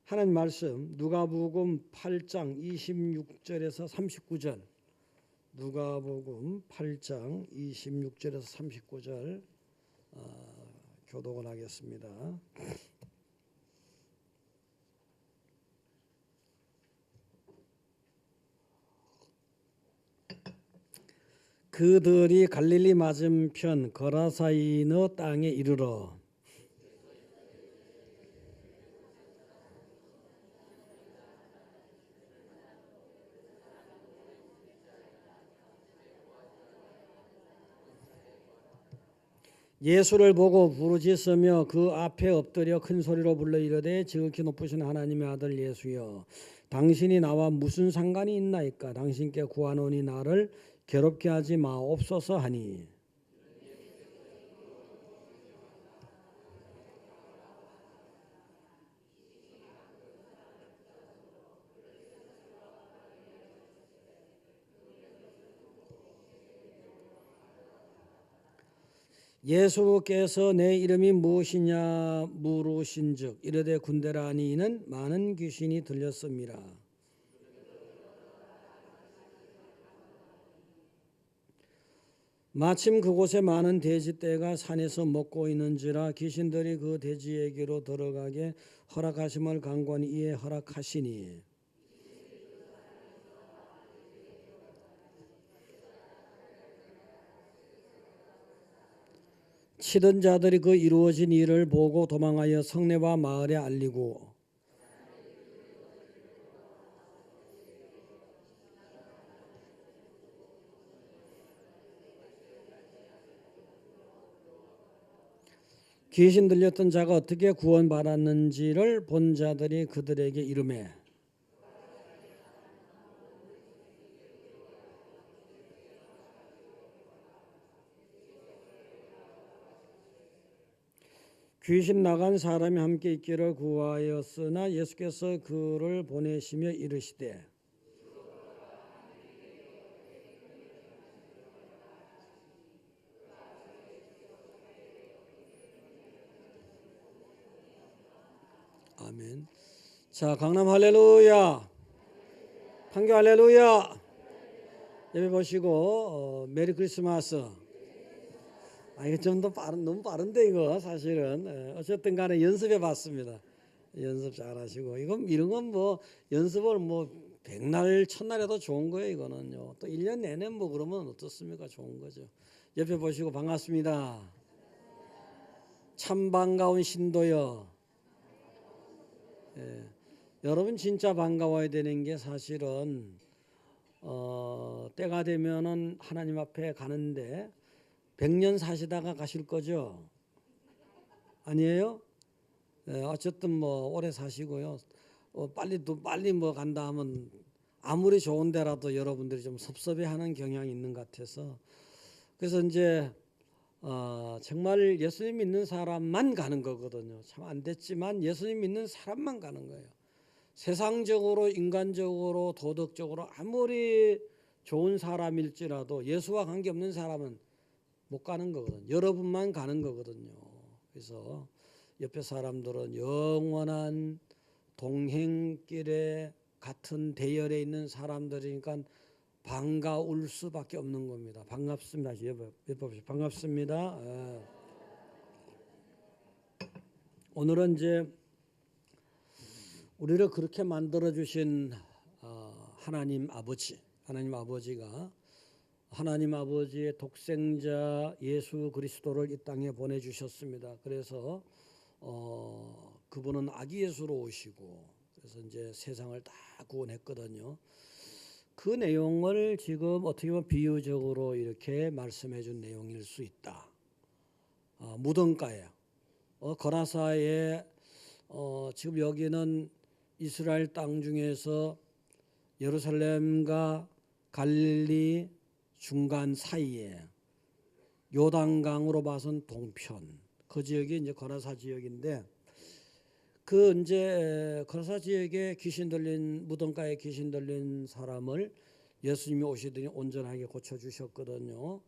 하나님 말씀 누가복음 8장 26절에서 39절, 누가복음 8장 26절에서 39절 교독을 하겠습니다. 그들이 갈릴리 맞은편 거라사이너 땅에 이르러 예수를 보고 부르짖으며 그 앞에 엎드려 큰 소리로 불러 이르되 지극히 높으신 하나님의 아들 예수여, 당신이 나와 무슨 상관이 있나이까? 당신께 구하노니 나를 괴롭게 하지 마옵소서 하니, 예수께서 내 이름이 무엇이냐 물으신즉 이르되 군대라니, 이는 많은 귀신이 들렸습니다. 마침 그곳에 많은 돼지떼가 산에서 먹고 있는지라 귀신들이 그 돼지에게로 들어가게 허락하심을 간구하니 이에 허락하시니, 치던 자들이 그 이루어진 일을 보고 도망하여 성내와 마을에 알리고 귀신 들렸던 자가 어떻게 구원받았는지를 본 자들이 그들에게 이르매, 귀신 나간 사람이 함께 있기를 구하였으나 예수께서 그를 보내시며 이르시되 아멘. 자, 강남 할렐루야, 판교 할렐루야. 예배 보시고 메리 크리스마스. 이거 좀 더 너무 빠른데 이거 사실은. 어쨌든 간에 연습해 봤습니다. 연습 잘 하시고, 이런 건 뭐 연습을 뭐 백날 첫날에도 좋은 거예요. 이거는요. 또 1년 내내 뭐 그러면 어떻습니까? 좋은 거죠. 옆에 보시고 반갑습니다. 참 반가운 신도여. 여러분 진짜 반가워야 되는 게 사실은 때가 되면은 하나님 앞에 가는데 100년 사시다가 가실 거죠? 아니에요? 어쨌든 뭐 오래 사시고요. 빨리 뭐 간다 하면 아무리 좋은 데라도 여러분들이 좀 섭섭해하는 경향이 있는 것 같아서, 그래서 이제 정말 예수님 믿는 사람만 가는 거거든요. 참 안 됐지만 예수님 믿는 사람만 가는 거예요. 세상적으로, 인간적으로, 도덕적으로 아무리 좋은 사람일지라도 예수와 관계없는 사람은 못 가는 거거든요. 여러분만 가는 거거든요. 그래서 옆에 사람들은 영원한 동행길에 같은 대열에 있는 사람들이니까 반가울 수밖에 없는 겁니다. 반갑습니다. 옆에 반갑습니다. 오늘은 이제 우리를 그렇게 만들어 주신 하나님 아버지가 하나님 아버지의 독생자 예수 그리스도를 이 땅에 보내주셨습니다. 그래서 그분은 아기 예수로 오시고, 그래서 이제 세상을 다 구원했거든요. 그 내용을 지금 어떻게 보면 비유적으로 이렇게 말씀해 준 내용일 수 있다. 무덤가에 거라사에 지금 여기는 이스라엘 땅 중에서 예루살렘과 갈릴리 중간 사이에 요단강으로 봐선 동편, 그 지역이 이제 거라사 지역인데, 그 이제 거라사 지역에 무덤가에 귀신 들린 사람을 예수님이 오시더니 온전하게 고쳐 주셨거든요.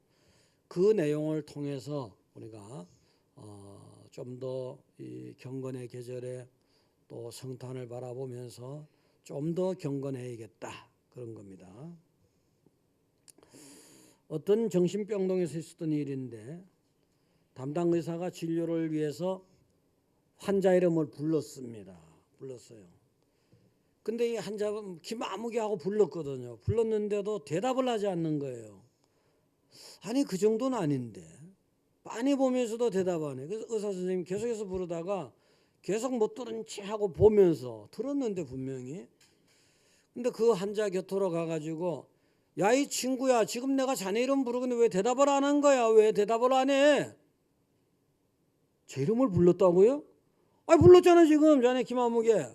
그 내용을 통해서 우리가 좀 더 이 경건의 계절에 또 성탄을 바라보면서 좀 더 경건해야겠다 그런 겁니다. 어떤 정신병동에서 있었던 일인데 담당 의사가 진료를 위해서 환자 이름을 불렀습니다. 불렀어요. 근데 이 환자가 기마무게 하고 불렀거든요. 불렀는데도 대답을 하지 않는 거예요. 아니 그 정도는 아닌데 빤히 보면서도 대답 안 해. 그래서 의사 선생님이 계속해서 부르다가 계속 못 들은 체 하고 보면서 들었는데 분명히. 근데 그 환자 곁으로 가가지고 야 이 친구야 지금 내가 자네 이름 부르는데 왜 대답을 안 한 거야? 왜 대답을 안 해? 제 이름을 불렀다고요? 아니 불렀잖아 지금 자네 김아무개.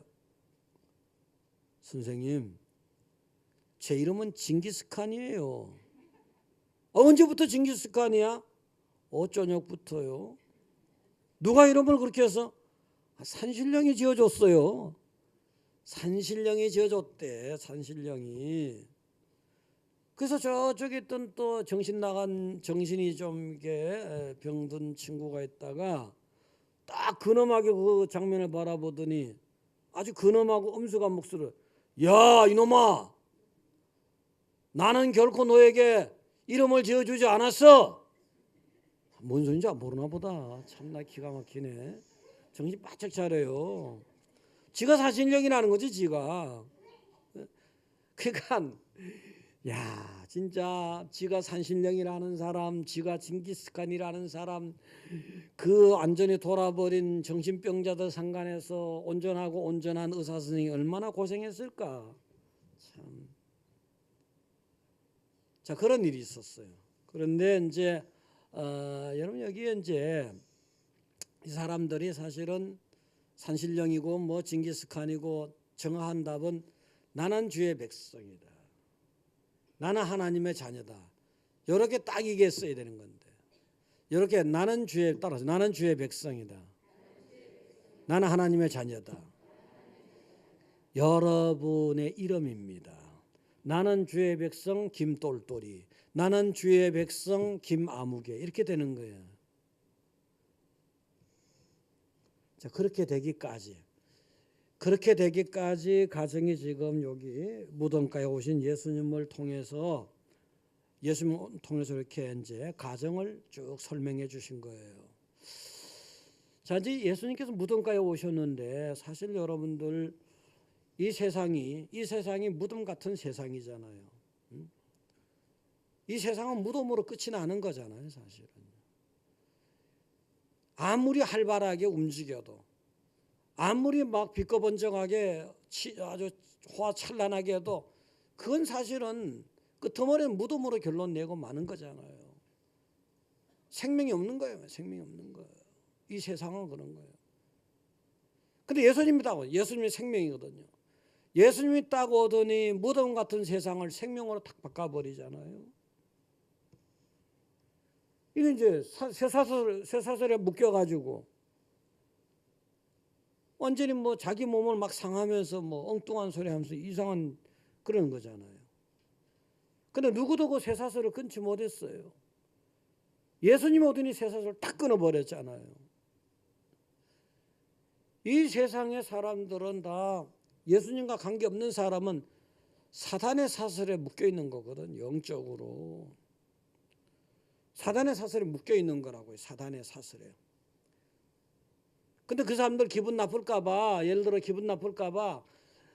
선생님 제 이름은 징기스칸이에요. 언제부터 징기스칸이야? 저녁부터요. 누가 이름을 그렇게 해서? 산신령이 지어줬어요. 산신령이 지어줬대. 산신령이. 그래서 저쪽에 있던 또 정신 나간 정신이 좀 이게 병든 친구가 있다가 딱 근엄하게 그 장면을 바라보더니 아주 근엄하고 엄숙한 목소리로 야 이놈아 나는 결코 너에게 이름을 지어주지 않았어. 뭔 소린지 모르나 보다. 참나 기가 막히네. 정신 바짝 차려요. 지가 사실력이라는 거지 지가. 그러니까 야 진짜 지가 산신령이라는 사람, 지가 징기스칸이라는 사람, 그 완전히 돌아버린 정신병자들 상관해서 온전하고 온전한 의사 선생님이 얼마나 고생했을까. 참. 자 그런 일이 있었어요. 그런데 이제 여러분 여기에 이제 이 사람들이 사실은 산신령이고 뭐 징기스칸이고 정확한 답은 나는 주의 백성이다. 나는 하나님의 자녀다. 이렇게 딱 이게 써야 되는 건데 이렇게 나는 주의 따라서 나는 주의 백성이다. 나는 하나님의 자녀다. 여러분의 이름입니다. 나는 주의 백성 김똘똘이, 나는 주의 백성 김아무개 이렇게 되는 거예요. 자 그렇게 되기까지 가정이 지금 여기 무덤가에 오신 예수님을 통해서 이렇게 이제 가정을 쭉 설명해 주신 거예요. 자 이제 예수님께서 무덤가에 오셨는데 사실 여러분들 이 세상이 무덤 같은 세상이잖아요. 이 세상은 무덤으로 끝이 나는 거잖아요, 사실은. 아무리 활발하게 움직여도 아무리 막 빛거번쩍하게 아주 호화찬란하게 해도 그건 사실은 끝머리는 무덤으로 결론 내고 마는 거잖아요. 생명이 없는 거예요. 생명이 없는 거예요. 이 세상은 그런 거예요. 근데 예수님이 생명이거든요. 예수님이 딱 오더니 무덤 같은 세상을 생명으로 탁 바꿔버리잖아요. 이게 이제 쇠사슬에 묶여가지고 완전히 뭐 자기 몸을 막 상하면서 뭐 엉뚱한 소리 하면서 이상한 그런 거잖아요. 근데 누구도 그 쇠사슬을 끊지 못했어요. 예수님 오더니 쇠사슬을 딱 끊어버렸잖아요. 이 세상의 사람들은 다 예수님과 관계없는 사람은 사단의 사슬에 묶여있는 거거든. 영적으로 사단의 사슬에 묶여있는 거라고요. 사단의 사슬에. 근데 그 사람들 기분 나쁠까봐, 예를 들어 기분 나쁠까봐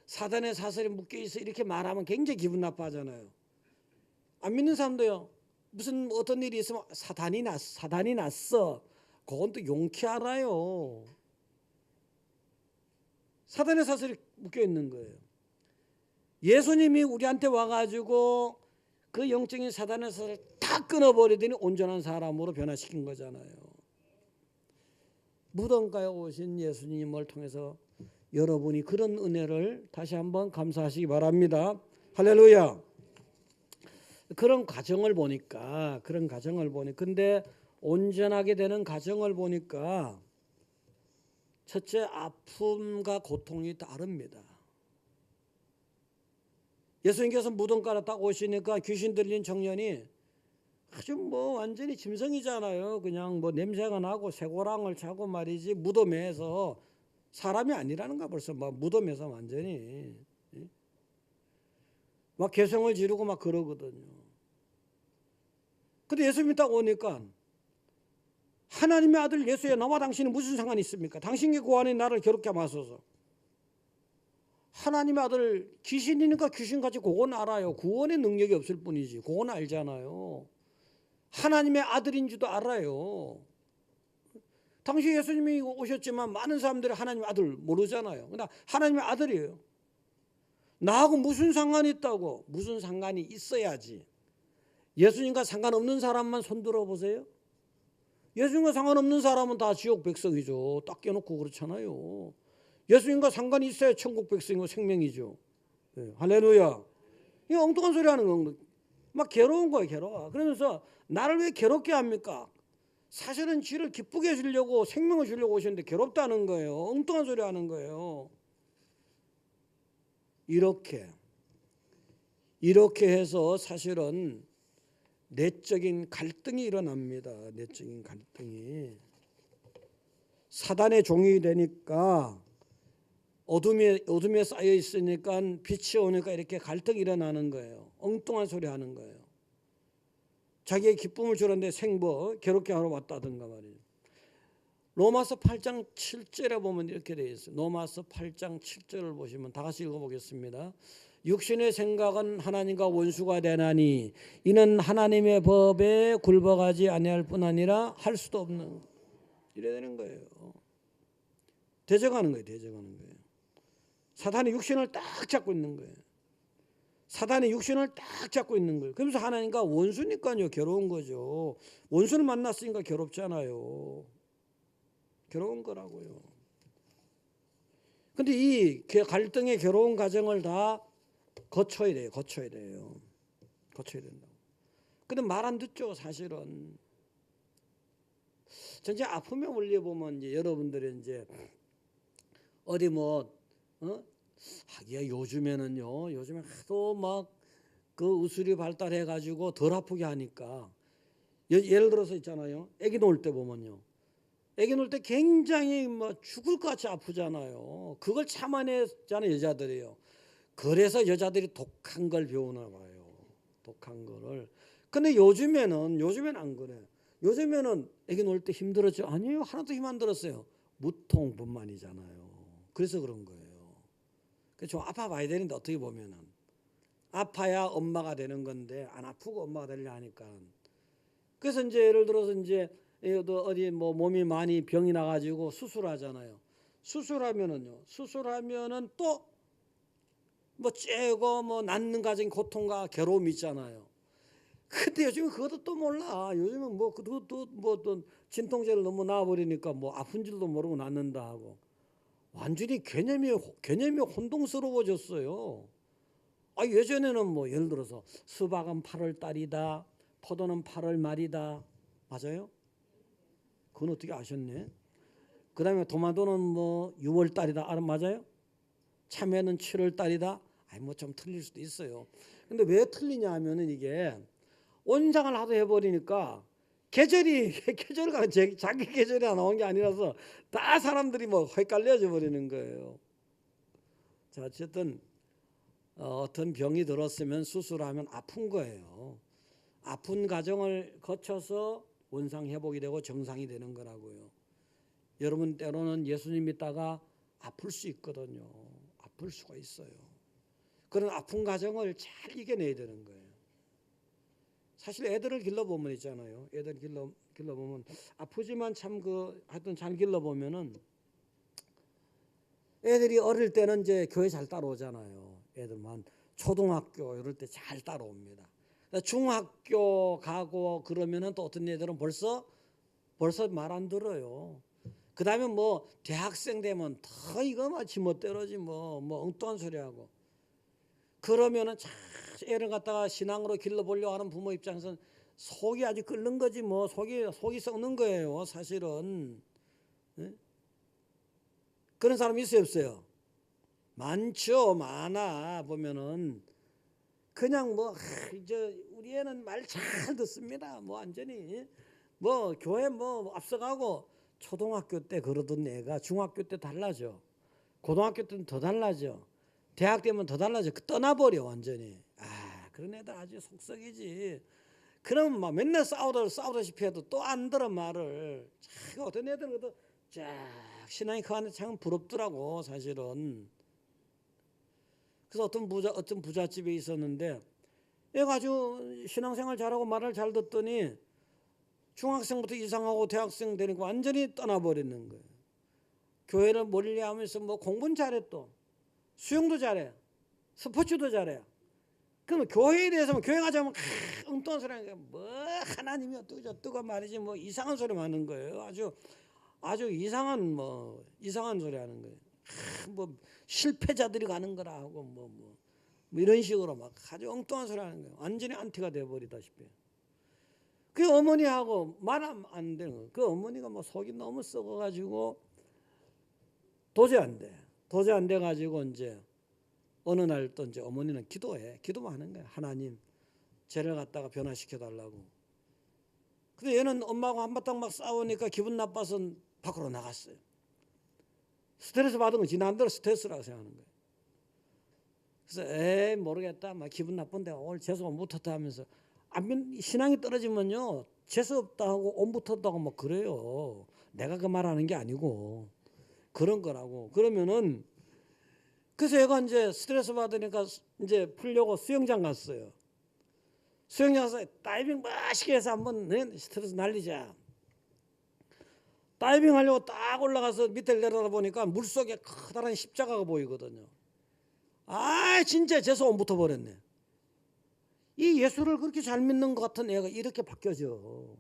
사단의 사슬에 묶여있어 이렇게 말하면 굉장히 기분 나빠하잖아요. 안 믿는 사람도요. 무슨 어떤 일이 있으면 사단이 났어. 그건 또 용케 알아요. 사단의 사슬이 묶여있는 거예요. 예수님이 우리한테 와가지고 그 영적인 사단의 사슬을 다 끊어버리더니 온전한 사람으로 변화시킨 거잖아요. 무덤가에 오신 예수님을 통해서 여러분이 그런 은혜를 다시 한번 감사하시기 바랍니다. 할렐루야. 그런 과정을 보니까 근데 온전하게 되는 과정을 보니까 첫째 아픔과 고통이 다릅니다. 예수님께서 무덤가에 딱 오시니까 귀신 들린 청년이 아주 뭐 완전히 짐승이잖아요. 그냥 뭐 냄새가 나고 쇠고랑을 차고 말이지 무덤에서 사람이 아니라는가 벌써 막 무덤에서 완전히 막 개성을 지르고 막 그러거든요. 근데 예수 믿다고 오니까 하나님의 아들 예수야 나와 당신이 무슨 상관이 있습니까? 당신의 고안이 나를 괴롭게 마소서. 하나님의 아들 귀신이니까 귀신같이 그건 알아요. 구원의 능력이 없을 뿐이지 그건 알잖아요. 하나님의 아들인 줄도 알아요. 당시 예수님이 오셨지만 많은 사람들이 하나님의 아들 모르잖아요. 그러나 하나님의 아들이에요. 나하고 무슨 상관이 있다고? 무슨 상관이 있어야지. 예수님과 상관없는 사람만 손들어 보세요. 예수님과 상관없는 사람은 다 지옥 백성이죠. 딱 껴놓고 그렇잖아요. 예수님과 상관이 있어야 천국 백성이고 생명이죠. 네, 할렐루야. 이 엉뚱한 소리 하는 거. 막 괴로운 거예요. 괴로워. 그러면서 나를 왜 괴롭게 합니까? 사실은 쥐를 기쁘게 해주려고 생명을 주려고 오셨는데 괴롭다는 거예요. 엉뚱한 소리 하는 거예요. 이렇게 해서 사실은 내적인 갈등이 일어납니다. 내적인 갈등이. 사단의 종이 되니까 어둠에 쌓여 있으니까 빛이 오니까 이렇게 갈등이 일어나는 거예요. 엉뚱한 소리 하는 거예요. 자기의 기쁨을 주는데 생버 괴롭게 하러 왔다든가 말이에요. 로마서 8장 7절에 보면 이렇게 되어 있어요. 로마서 8장 7절을 보시면 다 같이 읽어보겠습니다. 육신의 생각은 하나님과 원수가 되나니 이는 하나님의 법에 굴복하지 아니할 뿐 아니라 할 수도 없는 이래 되는 거예요. 대적하는 거예요. 대적하는 거예요. 사탄이 육신을 딱 잡고 있는 거예요. 사단이 육신을 딱 잡고 있는 거예요. 그러면서 하나님과 원수니까요. 괴로운 거죠. 원수를 만났으니까 괴롭잖아요. 괴로운 거라고요. 근데 이 갈등의 괴로운 과정을 다 거쳐야 돼요. 거쳐야 된다고. 근데 말 안 듣죠, 사실은. 전체 아픔의 원리에 보면 이제 여러분들이 이제 어디 하기야 요즘에는요. 요즘에 하도 막 그 의술이 발달해 가지고 덜 아프게 하니까 예를 들어서 있잖아요. 아기 놓을 때 보면요. 아기 놓을 때 굉장히 죽을 것 같이 아프잖아요. 그걸 참아내잖아요, 여자들이요. 그래서 여자들이 독한 걸 배우나 봐요. 독한 거를. 근데 요즘에는 안 그래. 요즘에는 아기 놓을 때 힘들었죠? 아니에요. 하나도 힘 안 들었어요. 무통분만이잖아요. 그래서 그런 거예요. 좀 아파봐야 되는데 어떻게 보면은 아파야 엄마가 되는 건데 안 아프고 엄마가 되려 하니까. 그래서 이제 예를 들어서 이제 어디 몸이 많이 병이 나가지고 수술하잖아요. 수술하면은 또 째고 낫는 과정 고통과 괴로움이 있잖아요. 근데 요즘은 그것도 또 몰라. 요즘은 또 진통제를 너무 놔버리니까 아픈 줄도 모르고 낫는다 하고. 완전히 개념이 혼동스러워졌어요. 예전에는 예를 들어서 수박은 8월 달이다. 포도는 8월 말이다. 맞아요? 그건 어떻게 아셨네? 그 다음에 토마토는 6월 달이다. 맞아요? 참외는 7월 달이다. 좀 틀릴 수도 있어요. 근데 왜 틀리냐 하면은 이게 원장을 하도 해버리니까 계절가 자기 계절이 나온 게 아니라서 다 사람들이 헷갈려져 버리는 거예요. 자, 어쨌든 어떤 병이 들었으면 수술하면 아픈 거예요. 아픈 과정을 거쳐서 원상 회복이 되고 정상이 되는 거라고요. 여러분 때로는 예수님 믿다가 아플 수 있거든요. 아플 수가 있어요. 그런 아픈 과정을 잘 이겨내야 되는 거예요. 사실 애들을 길러보면 있잖아요. 애들 길러보면 아프지만 참 하여튼 잘 길러보면은 애들이 어릴 때는 이제 교회 잘 따라오잖아요. 애들만 초등학교 이럴 때 잘 따라옵니다. 중학교 가고 그러면은 또 어떤 애들은 벌써 말 안 들어요. 그 다음에 대학생 되면 더 이거 지멋대로지 엉뚱한 소리 하고. 그러면은 참 애를 갖다가 신앙으로 길러보려고 하는 부모 입장에서는 속이 아주 끓는 거지 속이 썩는 거예요. 사실은. 네? 그런 사람 있어요, 없어요? 많죠. 많아. 보면은 그냥 우리 애는 말 잘 듣습니다. 완전히 교회 앞서가고 초등학교 때 그러던 애가 중학교 때 달라져. 고등학교 때는 더 달라져. 대학 되면 더 달라져. 떠나버려 완전히. 그런 애들 아주 속썩이지. 그럼 막 맨날 싸우다시피 해도 또 안 들어 말을. 참 어떤 애들은 쫙 신앙이 커가는데 참 부럽더라고 사실은. 그래서 어떤 부잣집에 있었는데 얘가 아주 신앙생활 잘하고 말을 잘 듣더니 중학생부터 이상하고 대학생 되니까 완전히 떠나버리는 거예요. 교회를 멀리하면서 뭐 공부는 잘해, 또 수영도 잘해, 스포츠도 잘해. 그러면 교회에 대해서 교회 가자면 엉뚱한 소리 하는 거야. 뭐 하나님이 어쩌고 말이지 뭐 이상한 소리 하는 거예요. 아주 이상한 소리 하는 거예요. 뭐 실패자들이 가는 거라 하고 뭐 이런 식으로 막 아주 엉뚱한 소리 하는 거예요. 완전히 안티가 돼버리다시피. 그 어머니하고 말하면 안 되는 거예요. 그 어머니가 뭐 속이 너무 썩어가지고 도저히 안 돼. 도저히 안 돼가지고 이제 어느 날 또 이제 어머니는 기도만 하는 거야. 하나님, 쟤를 갖다가 변화시켜 달라고. 근데 얘는 엄마하고 한바탕 막 싸우니까 기분 나빠서 밖으로 나갔어요. 스트레스 받은 건 지난대로 스트레스라고 생각하는 거예요. 그래서 모르겠다. 막 기분 나쁜데 오늘 재수가 못했다 하면서 신앙이 떨어지면요 재수 없다 하고 온 붙었다 하고 뭐 그래요. 내가 그 말하는 게 아니고 그런 거라고. 그러면은 그래서 얘가 이제 스트레스 받으니까 이제 풀려고 수영장 갔어요. 수영장 가서 다이빙 맛있게 해서 한번 스트레스 날리자. 다이빙 하려고 딱 올라가서 밑을 내려다보니까 물속에 커다란 십자가가 보이거든요. 진짜 재수 온 붙어버렸네. 이 예수를 그렇게 잘 믿는 것 같은 애가 이렇게 바뀌어져.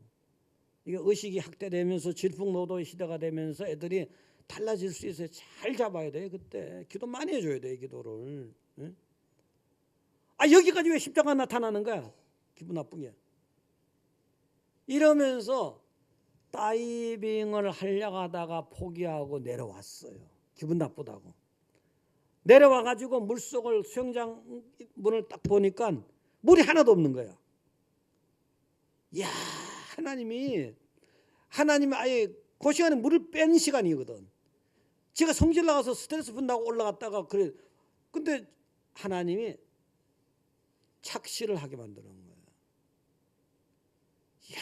이게 의식이 확대되면서 질풍노도의 시대가 되면서 애들이 달라질 수 있어요. 잘 잡아야 돼. 그때 기도 많이 해줘야 돼. 기도를. 여기까지 왜 십자가 나타나는 거야? 기분 나쁘게. 이러면서 다이빙을 하려고 하다가 포기하고 내려왔어요. 기분 나쁘다고. 내려와가지고 물속을 수영장 문을 딱 보니까 물이 하나도 없는 거야. 이야, 하나님이 아예 그 시간에 물을 뺀 시간이거든. 제가 성질 나가서 스트레스 푼다고 올라갔다가 그래. 근데 하나님이 착시를 하게 만드는 거예요. 이야,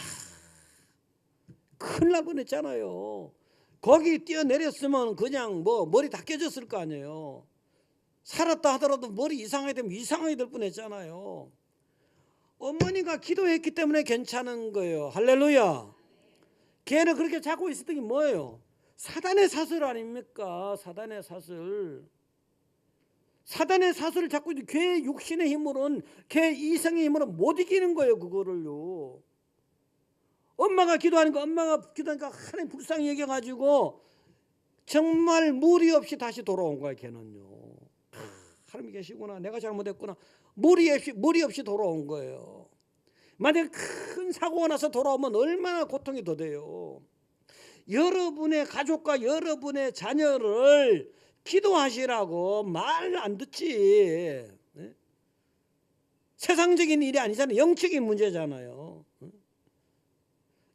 큰일 날 뻔했잖아요. 거기 뛰어내렸으면 그냥 머리 다 깨졌을 거 아니에요. 살았다 하더라도 머리 이상하게 되면 이상하게 될 뻔했잖아요. 어머니가 기도했기 때문에 괜찮은 거예요. 할렐루야. 걔는 그렇게 잡고 있었던 게 뭐예요? 사단의 사슬 아닙니까? 사단의 사슬. 사단의 사슬을 잡고 있는 걔 육신의 힘으로는, 걔 이성의 힘으로는 못 이기는 거예요. 그거를요. 엄마가 기도하니까 하나님 불쌍히 여겨가지고 정말 무리 없이 다시 돌아온 거야. 걔는요. 하나님 계시구나. 내가 잘못했구나. 무리 없이 돌아온 거예요. 만약에 큰 사고가 나서 돌아오면 얼마나 고통이 더 돼요. 여러분의 가족과 여러분의 자녀를 기도하시라고 말 안 듣지. 네? 세상적인 일이 아니잖아요. 영적인 문제잖아요.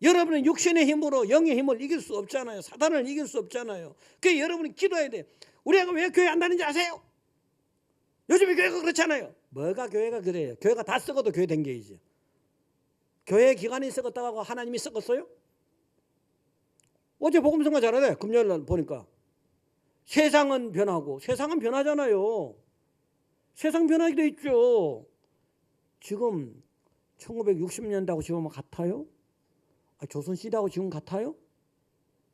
여러분은 육신의 힘으로 영의 힘을 이길 수 없잖아요. 사단을 이길 수 없잖아요. 그래서 여러분이 기도해야 돼. 우리 애가 왜 교회 안 다니는지 아세요? 요즘에 교회가 그렇잖아요. 뭐가 교회가 그래요? 교회가 다 썩어도 교회 댕겨야지. 교회 기관이 썩었다고 하나님이 썩었어요? 어제 복음성가 잘하네. 금요일 날 보니까. 세상은 변하고. 세상은 변하잖아요. 세상 변하게 돼 있죠. 지금 1960년대하고 지금 같아요? 조선시대하고 지금 같아요?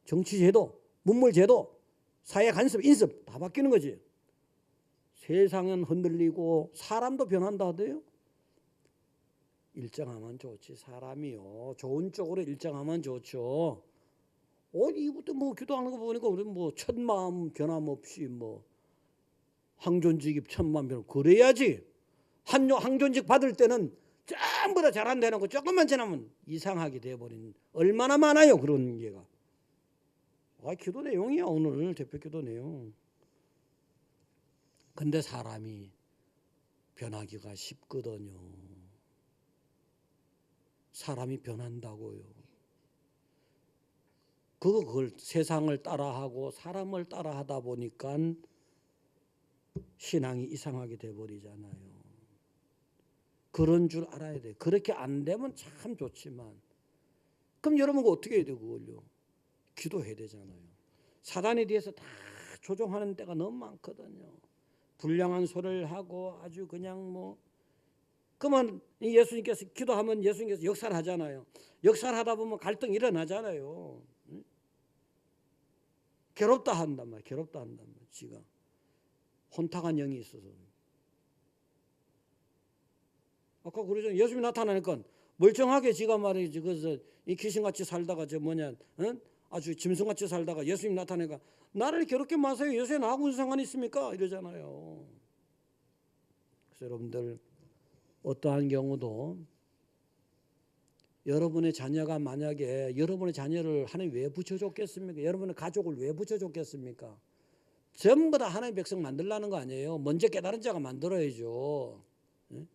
정치제도, 문물제도, 사회 간섭, 인습 다 바뀌는 거지. 세상은 흔들리고 사람도 변한다 하대요. 일정하면 좋지. 사람이요. 좋은 쪽으로 일정하면 좋죠. 이부터 기도하는 거 보니까 우리 첫마음 변함없이 항존직입 천만 변 그래야지. 항존직 받을 때는 전부 다 잘한다 해놓고 조금만 지나면 이상하게 돼버린 얼마나 많아요. 그런 게가. 기도 내용이야. 오늘 대표 기도 내용. 근데 사람이 변하기가 쉽거든요. 사람이 변한다고요. 그걸 세상을 따라하고 사람을 따라하다 보니까 신앙이 이상하게 돼버리잖아요. 그런 줄 알아야 돼. 그렇게 안 되면 참 좋지만, 그럼 여러분 어떻게 해야 돼요? 그걸요? 기도해야 되잖아요. 사단에 대해서 다 조종하는 때가 너무 많거든요. 불량한 소리를 하고 아주 그냥 뭐, 그러면 예수님께서 기도하면 예수님께서 역사를 하잖아요. 역사를 하다 보면 갈등이 일어나잖아요. 괴롭다 한단 말이야. 괴롭다 한단 말이야. 지가 혼탁한 영이 있어서. 아까 그러죠. 예수님이 나타나니까 멀쩡하게 지가 말이지. 그래서 이 귀신같이 살다가 저 뭐냐, 응? 아주 짐승같이 살다가 예수님 나타나니까 나를 괴롭게 마세요. 요새 나하고 무슨 상관이 있습니까? 이러잖아요. 그래서 여러분들 어떠한 경우도 여러분의 자녀가 만약에 여러분의 자녀를 하나님 왜 붙여줬겠습니까? 여러분의 가족을 왜 붙여줬겠습니까? 전부 다 하나님의 백성 만들라는 거 아니에요. 먼저 깨달은 자가 만들어야죠. 네?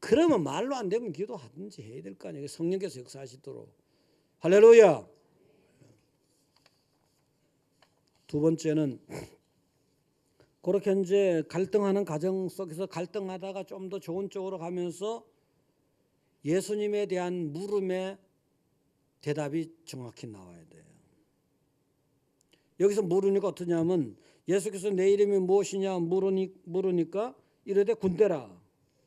그러면 말로 안 되면 기도하든지 해야 될 거 아니에요. 성령께서 역사하시도록. 할렐루야. 두 번째는 그렇게 이제 갈등하는 가정 속에서 갈등하다가 좀 더 좋은 쪽으로 가면서 예수님에 대한 물음에 대답이 정확히 나와야 돼요. 여기서 물으니까 어떠냐면 예수께서 내 이름이 무엇이냐 물으니까 이르되 군대라.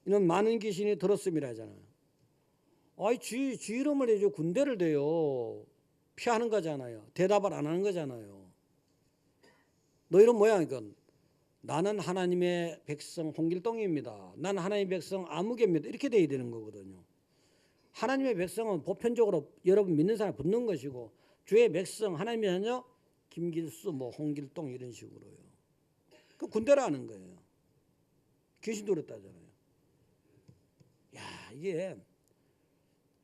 이는 많은 귀신이 들었음이라 하잖아요. 아이 지 이름을 해줘. 군대를 대요. 피하는 거잖아요. 대답을 안 하는 거잖아요. 너 이름 뭐야? 그러니까 나는 하나님의 백성 홍길동입니다. 나는 하나님의 백성 아무개입니다. 이렇게 돼야 되는 거거든요. 하나님의 백성은 보편적으로 여러분 믿는 사람 붙는 것이고, 주의 백성 하나님의 자녀 김길수 뭐 홍길동 이런 식으로요. 그 군대라는 거예요. 귀신 들었다잖아요. 야, 이게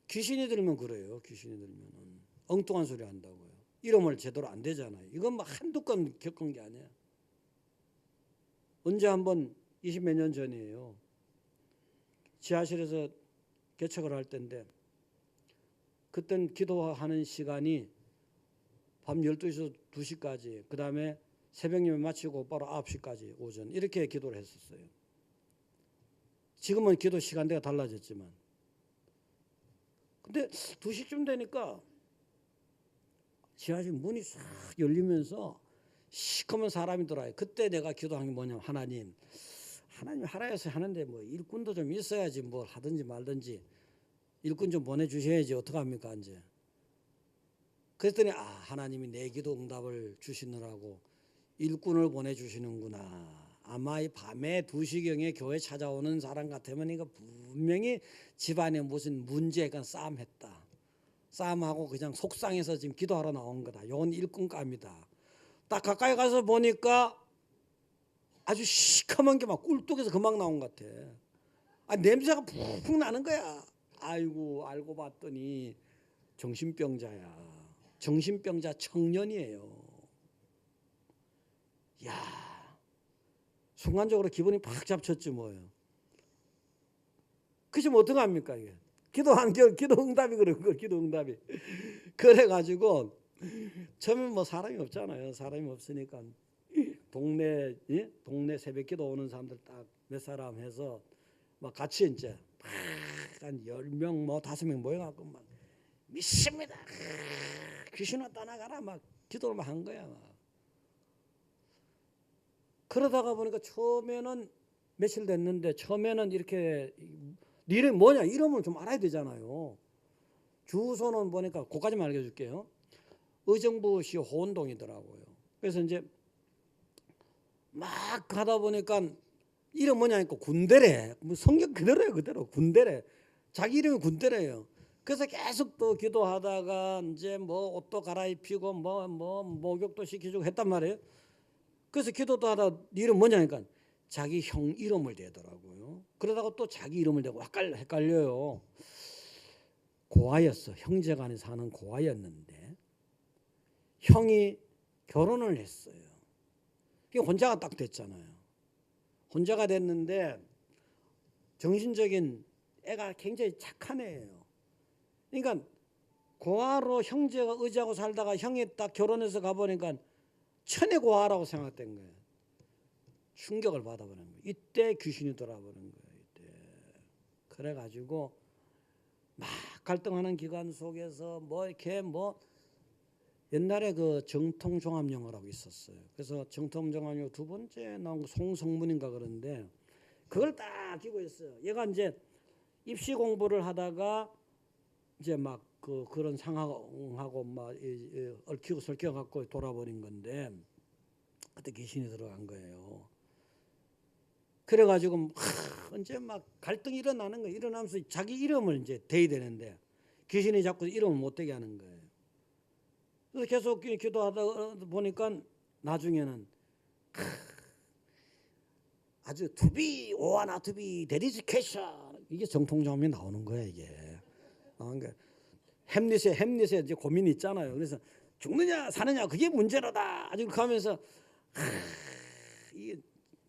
귀신이 들면 그래요. 귀신이 들면은 엉뚱한 소리 한다고요. 이름을 제대로 안 되잖아요. 이건 뭐 한두 건 겪은 게 아니야. 언제 한번 20몇 년 전이에요. 지하실에서 개척을 할 때인데, 그땐 기도하는 시간이 밤 12시에서 2시까지, 그 다음에 새벽 예배 마치고 바로 9시까지 오전 이렇게 기도를 했었어요. 지금은 기도 시간대가 달라졌지만, 근데 2시쯤 되니까 지하실 문이 싹 열리면서 시커먼 사람이 들어와요. 그때 내가 기도한 게 뭐냐면, 하나님 하라해서 하는데 뭐 일꾼도 좀 있어야지 뭘 하든지 말든지 일꾼 좀 보내주셔야지 어떡합니까 이제. 그랬더니 하나님이 내 기도 응답을 주시느라고 일꾼을 보내주시는구나. 아마 이 밤에 2시경에 교회 찾아오는 사람 같으면 이거 분명히 집안에 무슨 문제가 싸움했다. 싸움하고 그냥 속상해서 지금 기도하러 나온 거다. 이건 일꾼감이다. 딱 가까이 가서 보니까 아주 시커먼 게 막 꿀뚝에서 금방 나온 것 같아. 냄새가 푹푹 나는 거야. 아이고 알고 봤더니 정신병자야. 정신병자 청년이에요. 야, 순간적으로 기분이 팍 잡쳤지 뭐예요. 그치 뭐 어떡합니까 이게. 기도 응답이 그런 거. 기도 응답이. 그래가지고 처음에 뭐 사람이 없잖아요. 사람이 없으니까 동네 새벽기도 오는 사람들 딱 몇 사람 해서 막 같이 이제 한 10명 뭐 5명 모여갖고 막 믿습니다. 귀신아 떠나가라 막 기도를 막 한 거야. 막. 그러다가 보니까 처음에는 며칠 됐는데 처음에는 이렇게 네 이름이 뭐냐 이름을 좀 알아야 되잖아요. 주소는 보니까 그까지만 알려줄게요. 의정부시 호원동이더라고요. 그래서 이제 막 가다 보니까 이름 뭐냐니까 군대래. 뭐 성경 그대로예요. 그대로 군대래. 자기 이름이 군대래요. 그래서 계속 또 기도하다가 이제 뭐 옷도 갈아입히고 뭐 목욕도 시켜주고 했단 말이에요. 그래서 기도도 하다 네 이름 뭐냐니까 자기 형 이름을 대더라고요. 그러다가 또 자기 이름을 대고 헷갈려요. 고아였어. 형제간에 사는 고아였는데 형이 결혼을 했어요. 혼자가 딱 됐잖아요. 혼자가 됐는데 정신적인 애가 굉장히 착한 애예요. 그러니까 고아로 형제가 의지하고 살다가 형이 딱 결혼해서 가보니까 천의 고아라고 생각된 거예요. 충격을 받아버린 거예요. 이때 귀신이 돌아버린 거예요. 이때. 그래가지고 막 갈등하는 기간 속에서 뭐 이렇게 뭐 옛날에 그 정통종합영어라고 있었어요. 그래서 정통종합영어 두 번째 나온 거 송성문인가 그런데 그걸 딱 끼고 있어요. 얘가 이제 입시 공부를 하다가 이제 막 그런 상황하고 막 얽히고 설켜 갖고 돌아버린 건데 그때 귀신이 들어간 거예요. 그래가지고 이제 막 갈등이 일어나는 거예요. 일어나면서 자기 이름을 이제 대야 되는데 귀신이 자꾸 이름을 못 대게 하는 거예요. 그래서 계속 기도하다 보니까 나중에는 아주 투비 오하나 투비 데디케이션 이게 정통점이 나오는 거예요. 이게 나온 게 햄릿에 이제 고민이 있잖아요. 그래서 죽느냐 사느냐 그게 문제로다. 아주 그렇게 하면서 이게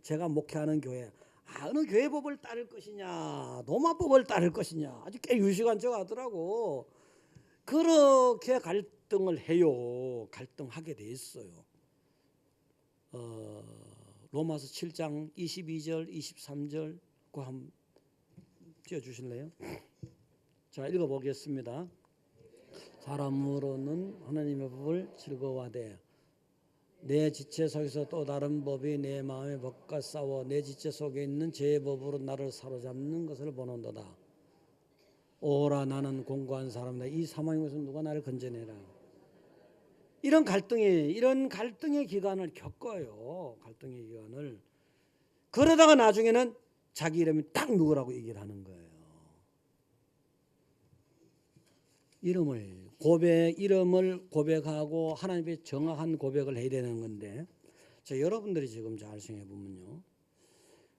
제가 목회하는 교회 어느 교회법을 따를 것이냐 로마법을 따를 것이냐 아주 꽤 유시간적 하더라고. 그렇게 갈등을 해요. 갈등하게 돼 있어요. 로마서 7장 22절 23절 그거 한번 띄워주실래요? 자 읽어보겠습니다. 사람으로는 하나님의 법을 즐거워하되 내 지체 속에서 또 다른 법이 내 마음의 법과 싸워 내 지체 속에 있는 죄의 법으로 나를 사로잡는 것을 보는도다. 오라 나는 공고한 사람이다. 이 사망에서 누가 나를 건져내라. 이런 갈등의 기간을 겪어요. 갈등의 기간을. 그러다가 나중에는 자기 이름이 딱 누구라고 얘기를 하는 거예요. 이름을 고백하고 하나님의 정확한 고백을 해야 되는 건데 여러분들이 지금 잘 생각해 보면요.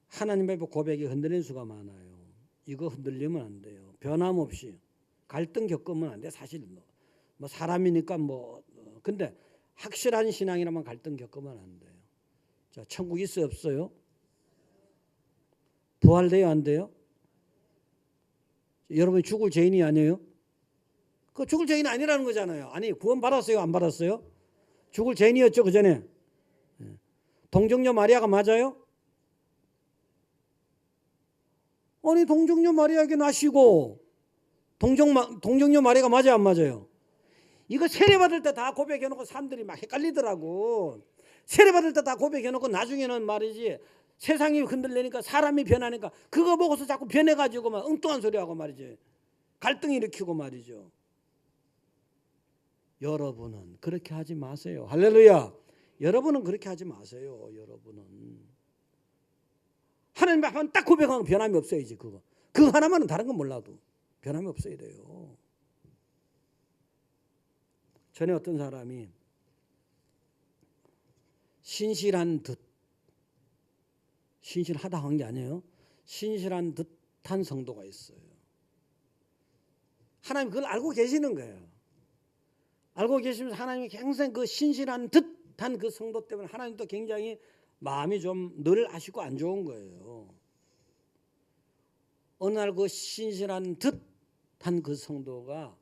하나님의 고백이 흔들리는 수가 많아요. 이거 흔들리면 안 돼요. 변함없이 갈등 겪으면 안 돼. 사실 뭐 사람이니까 근데 확실한 신앙이라면 갈등 겪으면 안 돼요. 자, 천국 있어요, 없어요? 부활돼요, 안 돼요? 여러분이 죽을 죄인이 아니에요? 그 죽을 죄인이 아니라는 거잖아요. 아니 구원 받았어요, 안 받았어요? 죽을 죄인이었죠, 그 전에. 동정녀 마리아가 맞아요? 아니 동정녀 마리아에게 나시고 동정녀 마리아가 맞아요, 안 맞아요? 이거 세례받을 때 다 고백해놓고 사람들이 막 헷갈리더라고. 세례받을 때 다 고백해놓고 나중에는 말이지 세상이 흔들리니까 사람이 변하니까 그거 보고서 자꾸 변해가지고 막 엉뚱한 소리하고 말이지 갈등 일으키고 말이죠. 여러분은 그렇게 하지 마세요. 할렐루야. 여러분은 그렇게 하지 마세요. 여러분은 하나님 앞에 딱 고백하면 변함이 없어야지. 그거 하나만은 다른 건 몰라도 변함이 없어야 돼요. 전에 어떤 사람이 신실한 듯 신실하다 한 게 아니에요. 신실한 듯한 성도가 있어요. 하나님 그걸 알고 계시는 거예요. 알고 계시면서 하나님이 굉장히 그 신실한 듯한 그 성도 때문에 하나님도 굉장히 마음이 좀 늘 아시고 안 좋은 거예요. 어느 날 그 신실한 듯한 그 성도가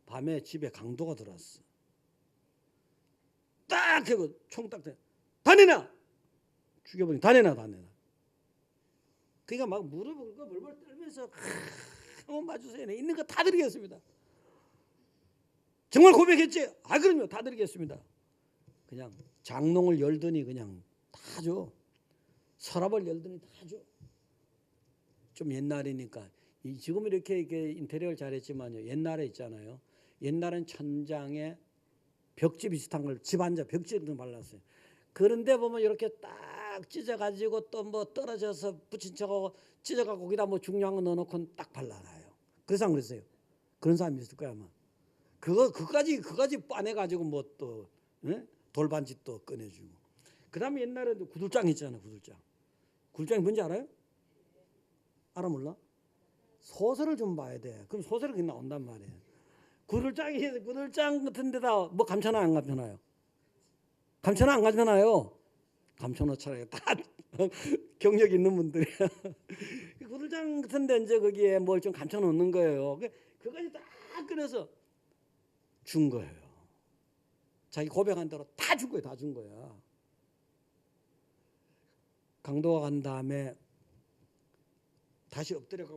밤에 집에 강도가 들어왔어. 딱 하고 총 딱 대. 다 내놔. 죽여버리니 다 내놔. 그러니까 막 무릎을 벌벌 떨면서 한번 봐주세요. 있는 거 다 드리겠습니다. 정말 고백했지? 그럼요. 다 드리겠습니다. 그냥 장롱을 열더니 그냥 다 줘. 서랍을 열더니 다 줘. 좀 옛날이니까 지금 이렇게 인테리어를 잘했지만요. 옛날에 있잖아요. 옛날엔 천장에 벽지 비슷한 걸 집 앉아 벽지를 발랐어요. 그런데 보면 이렇게 딱 찢어가지고 또 뭐 떨어져서 붙인 척하고 찢어가고 거기다 뭐 중요한 거 넣어놓고 딱 발라놔요. 그래서 안 그랬어요? 그런 사람이 있을 거야 아마. 그까지 빠내가지고 뭐 또 돌반지 또 꺼내주고. 그다음에 옛날에 구들장 있잖아요. 구들장이 뭔지 알아요? 알아 몰라? 소설을 좀 봐야 돼. 그럼 소설이 그냥 나온단 말이에요. 구들장 같은 데다 뭐 감춰놔 안 감춰놔요? 감춰놔 안 감춰놔요? 감춰놓잖아요. 다 경력 있는 분들이. 구들장 같은 데 이제 거기에 뭘 좀 감춰놓는 거예요. 그거까지 다 꺼내서 준 거예요. 자기 고백한 대로 다 준 거예요. 다 준 거야. 강도가 간 다음에 다시 엎드려가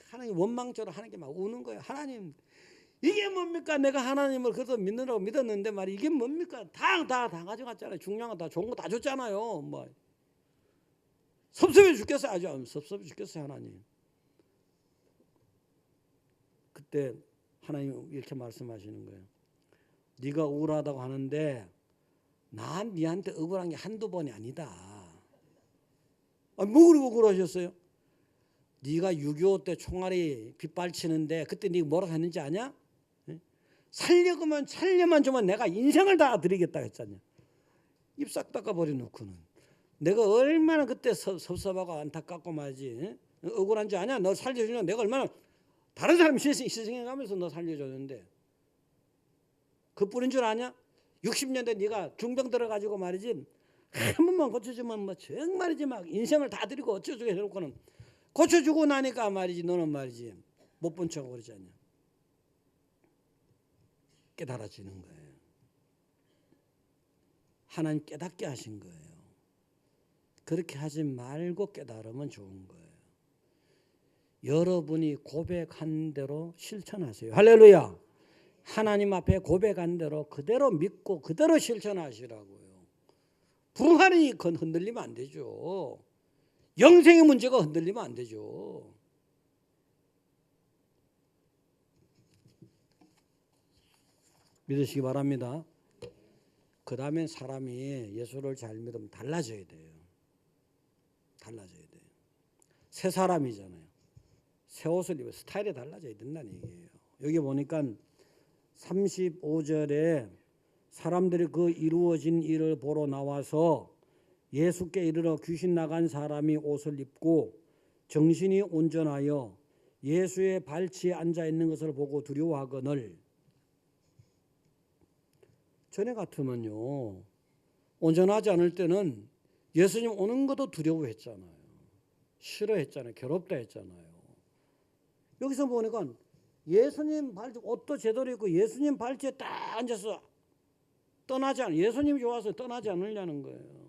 하나님 원망처럼 하나님께 막 우는 거예요. 하나님 이게 뭡니까? 내가 하나님을 그래도 믿느라고 믿었는데 말이 이게 뭡니까? 다 가져갔잖아요. 중요한 거 다 좋은 거 다 줬잖아요. 뭐 섭섭해 죽겠어요. 아주 섭섭해 죽겠어요. 하나님. 그때 하나님 이렇게 말씀하시는 거예요. 네가 우울하다고 하는데 난 네한테 억울한 게 한두 번이 아니다. 뭐 그리고 억울하셨어요? 네가 6.25 때 총알이 빗발치는데 그때 네가 뭐라고 했는지 아냐? 살려면 주면 내가 인생을 다 드리겠다 했잖냐. 입 싹 닦아버려 놓고는 내가 얼마나 그때 섭섭하고 안타깝고 말이지 억울한 줄 아냐? 너 살려주냐? 내가 얼마나 다른 사람 희생해가면서 너 살려줬는데 그뿐인 줄 아냐? 60년대 네가 중병 들어가지고 말이지 한 번만 고쳐주면 뭐 정말이지 막 인생을 다 드리고 어쩌주고 해놓고는 고쳐주고 나니까 말이지 너는 말이지 못 본 척 그러지 않냐. 깨달아지는 거예요. 하나님 깨닫게 하신 거예요. 그렇게 하지 말고 깨달으면 좋은 거예요. 여러분이 고백한 대로 실천하세요. 할렐루야. 하나님 앞에 고백한 대로 그대로 믿고 그대로 실천하시라고요. 부활이 흔들리면 안 되죠. 영생의 문제가 흔들리면 안 되죠. 믿으시기 바랍니다. 그 다음엔 사람이 예수를 잘 믿으면 달라져야 돼요. 달라져야 돼요. 새 사람이잖아요. 새 옷을 입어 스타일이 달라져야 된다는 얘기예요. 여기 보니까 35절에 사람들이 그 이루어진 일을 보러 나와서 예수께 이르러 귀신 나간 사람이 옷을 입고 정신이 온전하여 예수의 발치에 앉아 있는 것을 보고 두려워하거늘. 전에 같으면요 온전하지 않을 때는 예수님 오는 것도 두려워했잖아요. 싫어했잖아요. 괴롭다 했잖아요. 여기서 보니까 예수님 발치 옷도 제대로 입고 예수님 발치에 딱 앉아서 떠나지 않아. 예수님이 좋아서 떠나지 않으려는 거예요.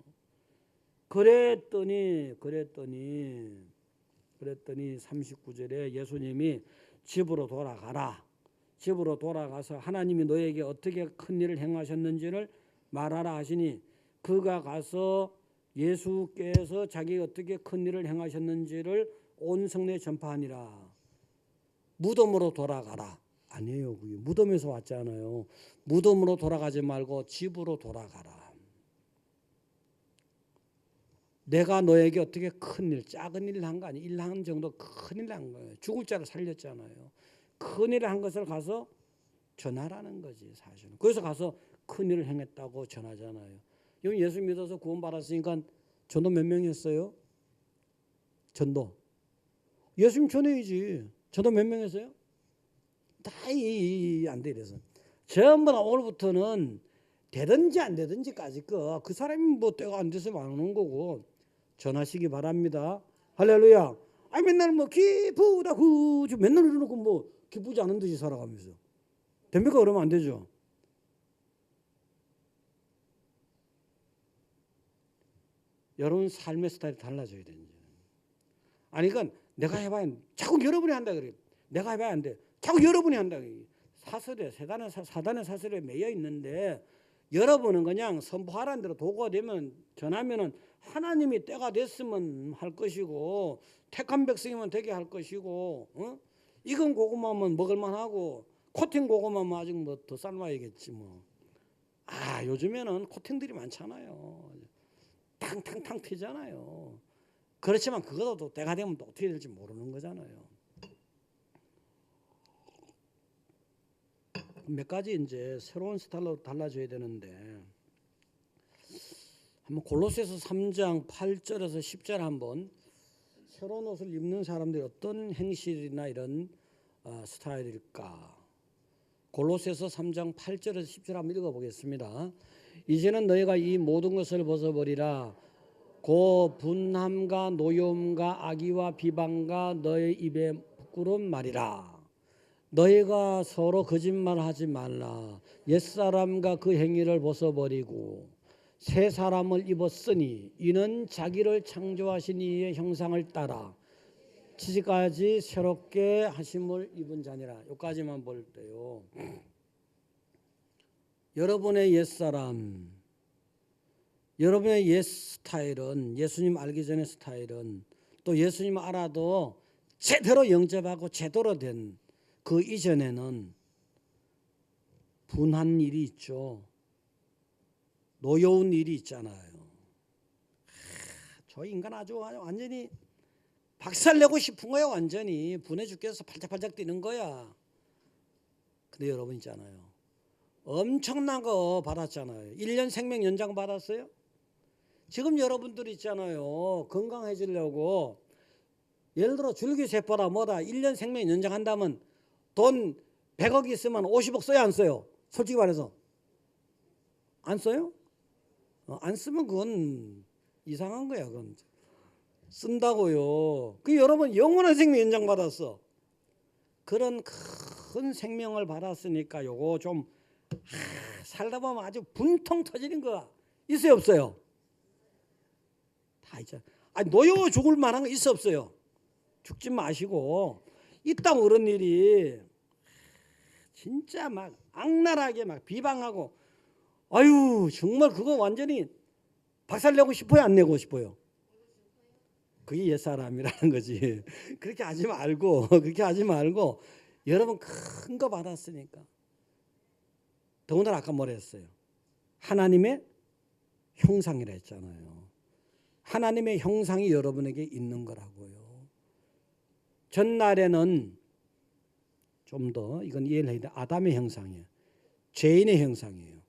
그랬더니 39절에 예수님이 집으로 돌아가라. 집으로 돌아가서 하나님이 너에게 어떻게 큰 일을 행하셨는지를 말하라 하시니 그가 가서 예수께서 자기가 어떻게 큰 일을 행하셨는지를 온 성내에 전파하니라. 무덤으로 돌아가라. 아니에요. 그게 무덤에서 왔잖아요. 무덤으로 돌아가지 말고 집으로 돌아가라. 내가 너에게 어떻게 큰 일, 작은 일을 한 거 아니에요. 일 한 정도 큰 일을 한 거예요. 죽을 자를 살렸잖아요. 큰 일을 한 것을 가서 전하라는 거지 사실은. 그래서 가서 큰 일을 행했다고 전하잖아요. 여기 예수 믿어서 구원 받았으니까 전도 몇 명 했어요? 전도. 예수님 전해야지. 전도 몇 명 했어요? 다 안 돼 이래서. 전부 다 오늘부터는 되든지 안 되든지까지 그 사람이 뭐 때가 안 돼서 안 오는 거고 전하시기 바랍니다. 할렐루야. 아니 맨날 뭐 기쁘다 구주 맨날 이러놓고 뭐 기쁘지 않은 듯이 살아가면서 됩니까? 그러면 안 되죠. 여러분 삶의 스타일이 달라져야 되는 거예요. 아니 그러니까 내가 해봐야 자꾸 여러분이 한다 그래요. 내가 해봐야 안 돼. 자꾸 여러분이 한다 그래요. 사슬에 사단의 사슬에 매여 있는데 여러분은 그냥 선포하라는 대로 도구가 되면 전하면은 하나님이 때가 됐으면 할 것이고 택한 백성이면 되게 할 것이고 익은 고구마면 먹을만하고 코팅 고구마면 아직 뭐 더 삶아야겠지 뭐. 아 요즘에는 코팅들이 많잖아요. 탕탕탕 튀잖아요. 그렇지만 그것도 또 때가 되면 또 어떻게 될지 모르는 거잖아요. 몇 가지 이제 새로운 스타일로 달라져야 되는데 한번 골로새서 3장 8절에서 10절 한번 새로운 옷을 입는 사람들이 어떤 행실이나 이런 스타일일까. 골로새서 3장 8절에서 10절 한번 읽어보겠습니다. 이제는 너희가 이 모든 것을 벗어버리라. 고 분함과 노여움과 악의와 비방과 너희 입에 부끄러운 말이라. 너희가 서로 거짓말하지 말라. 옛사람과 그 행위를 벗어버리고 새 사람을 입었으니 이는 자기를 창조하신 이의 형상을 따라 지지까지 새롭게 하심을 입은 자니라. 여기까지만 볼 때요. 여러분의 옛사람, 여러분의 옛 스타일은, 예수님 알기 전의 스타일은, 또 예수님 알아도 제대로 영접하고 제대로 된 그 이전에는 분한 일이 있죠. 노여운 일이 있잖아요. 저 인간 아주 완전히 박살내고 싶은 거야. 완전히 분해 죽겠어. 팔짝팔짝 뛰는 거야. 근데 여러분 있잖아요, 엄청난 거 받았잖아요. 1년 생명 연장 받았어요. 지금 여러분들 있잖아요, 건강해지려고 예를 들어 줄기세포다 뭐다 1년 생명 연장한다면 돈 100억 있으면 50억 써야 안 써요? 솔직히 말해서 안 써요? 안 쓰면 그건 이상한 거야. 그건 쓴다고요. 그 여러분 영원한 생명 연장 받았어. 그런 큰 생명을 받았으니까 요거 좀 살다 보면 아주 분통 터지는 거 있어요 없어요? 다 있죠. 노여 죽을 만한 거 있어 없어요? 죽지 마시고 이 땅 어른 일이 진짜 막 악랄하게 막 비방하고 아유 정말 그거 완전히 박살내고 싶어요 안 내고 싶어요? 그게 옛사람이라는 거지. 그렇게 하지 말고 그렇게 하지 말고 여러분 큰 거 받았으니까. 더군다나 아까 뭐라 했어요? 하나님의 형상이라 했잖아요. 하나님의 형상이 여러분에게 있는 거라고요. 전날에는 좀 더 이건 이해를 해야 돼. 아담의 형상이에요. 죄인의 형상이에요.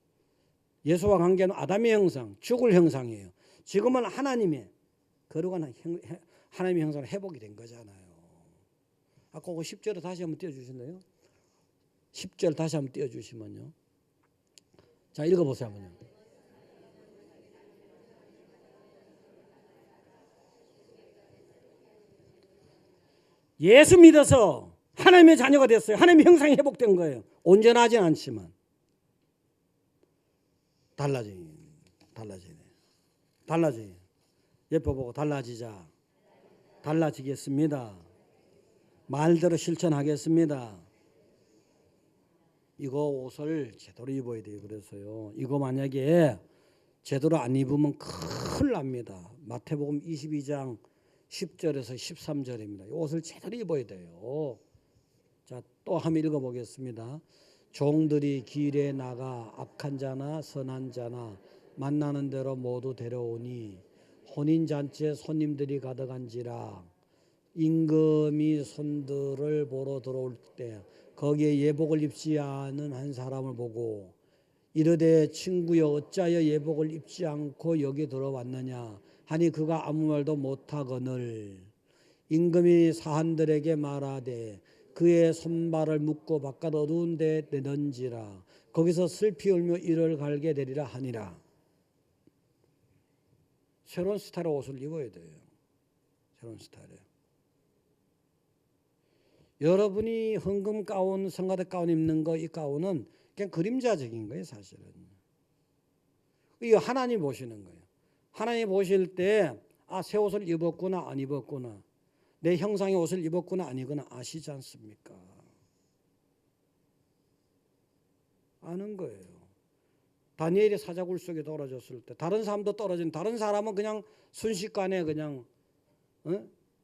예수와 관계는 아담의 형상, 죽을 형상이에요. 지금은 하나님의 거룩한 하나님의 형상으로 회복이 된 거잖아요. 아까 그 10절을 다시 한번 띄워주실래요? 10절 다시 한번 띄워주시면요. 자 읽어보세요 한번요. 예수 믿어서 하나님의 자녀가 됐어요. 하나님의 형상이 회복된 거예요. 온전하진 않지만 달라져요. 옆에 보고 달라지자. 달라지겠습니다. 말대로 실천하겠습니다. 이거 옷을 제대로 입어야 돼요. 그래서요. 이거 만약에 제대로 안 입으면 큰일 납니다. 마태복음 22장 10절에서 13절입니다. 이 옷을 제대로 입어야 돼요. 자, 또 한번 읽어보겠습니다. 종들이 길에 나가 악한 자나 선한 자나 만나는 대로 모두 데려오니 혼인잔치에 손님들이 가득한지라 임금이 손들을 보러 들어올 때 거기에 예복을 입지 않은 한 사람을 보고 이르되 친구여 어찌하여 예복을 입지 않고 여기 들어왔느냐 하니 그가 아무 말도 못하거늘 임금이 사한들에게 말하되 그의 손발을 묶고 바깥 어두운 데 내던지라 거기서 슬피 울며 이를 갈게 되리라 하니라. 새로운 스타일의 옷을 입어야 돼요. 새로운 스타일에. 여러분이 헌금 가운, 성가대 가운 입는 거, 이 가운은 그냥 그림자적인 거예요, 사실은. 이거 하나님 보시는 거예요. 하나님 보실 때, 새 옷을 입었구나, 안 입었구나. 내 형상의 옷을 입었구나, 아니구나 아시지 않습니까? 아는 거예요. 다니엘이 사자굴 속에 떨어졌을 때, 다른 사람도 떨어진, 다른 사람은 그냥 순식간에 그냥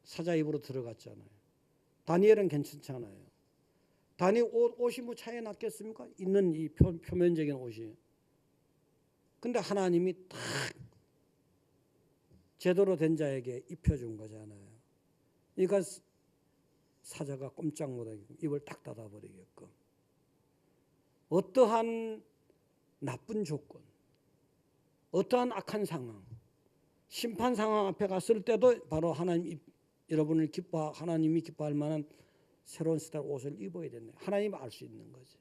사자 입으로 들어갔잖아요. 다니엘은 괜찮잖아요. 다니엘 옷이 뭐 차이가 났겠습니까? 있는 이 표면적인 옷이. 근데 하나님이 딱 제대로 된 자에게 입혀준 거잖아요. 그러니까 사자가 꼼짝 못하게 입을 딱 닫아버리게끔. 어떠한 나쁜 조건, 어떠한 악한 상황, 심판 상황 앞에 갔을 때도 바로 하나님 여러분을 하나님이 기뻐할 만한 새로운 스타일 옷을 입어야 된다. 하나님 알 수 있는 거지.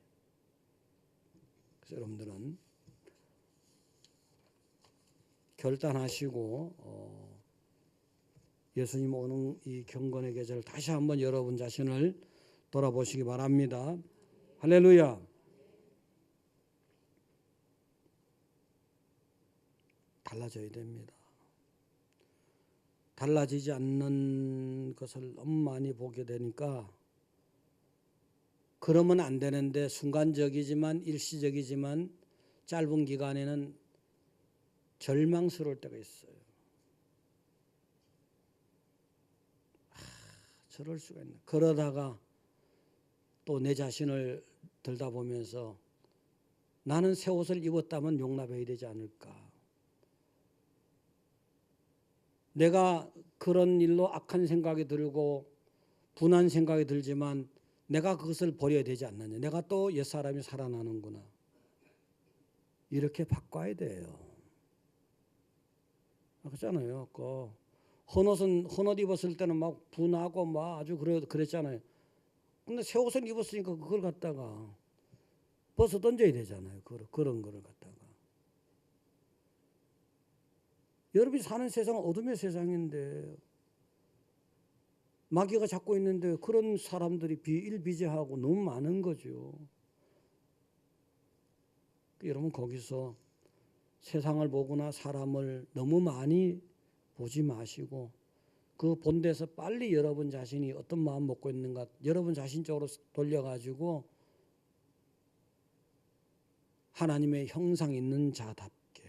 그래서 여러분들은 결단하시고 예수님 오는 이 경건의 계절 다시 한번 여러분 자신을 돌아보시기 바랍니다. 할렐루야. 달라져야 됩니다. 달라지지 않는 것을 너무 많이 보게 되니까 그러면 안 되는데 순간적이지만 일시적이지만 짧은 기간에는 절망스러울 때가 있어요. 저럴 수가 있나. 그러다가 또 내 자신을 들여다보면서 나는 새 옷을 입었다면 용납해야 되지 않을까. 내가 그런 일로 악한 생각이 들고 분한 생각이 들지만 내가 그것을 버려야 되지 않느냐. 내가 또 옛사람이 살아나는구나. 이렇게 바꿔야 돼요. 그렇잖아요. 헌옷 입었을 때는 막 분하고 막 아주 그랬잖아요. 근데 새 옷을 입었으니까 그걸 갖다가 벗어 던져야 되잖아요. 그런 거를 갖다가. 여러분이 사는 세상은 어둠의 세상인데 마귀가 잡고 있는데 그런 사람들이 비일비재하고 너무 많은 거죠. 여러분 거기서 세상을 보거나 사람을 너무 많이 보지 마시고 그 본데서 빨리 여러분 자신이 어떤 마음 먹고 있는가 여러분 자신 쪽으로 돌려가지고 하나님의 형상 있는 자답게.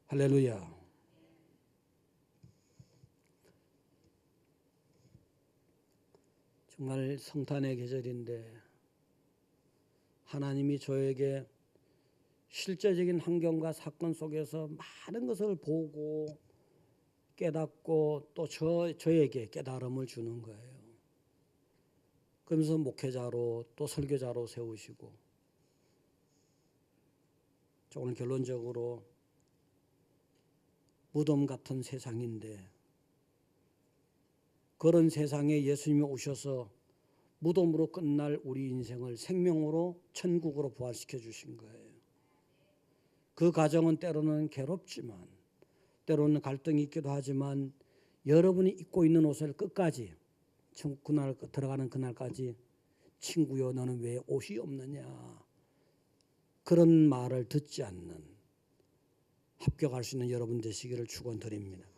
할렐루야. 정말 성탄의 계절인데 하나님이 저에게 실제적인 환경과 사건 속에서 많은 것을 보고 깨닫고 또 저에게 깨달음을 주는 거예요. 그러면서 목회자로 또 설교자로 세우시고 오늘 결론적으로 무덤 같은 세상인데 그런 세상에 예수님이 오셔서 무덤으로 끝날 우리 인생을 생명으로 천국으로 부활시켜 주신 거예요. 그 과정은 때로는 괴롭지만 때로는 갈등이 있기도 하지만 여러분이 입고 있는 옷을 끝까지 그날 들어가는 그날까지 친구여 너는 왜 옷이 없느냐 그런 말을 듣지 않는 합격할 수 있는 여러분 되시기를 축원드립니다.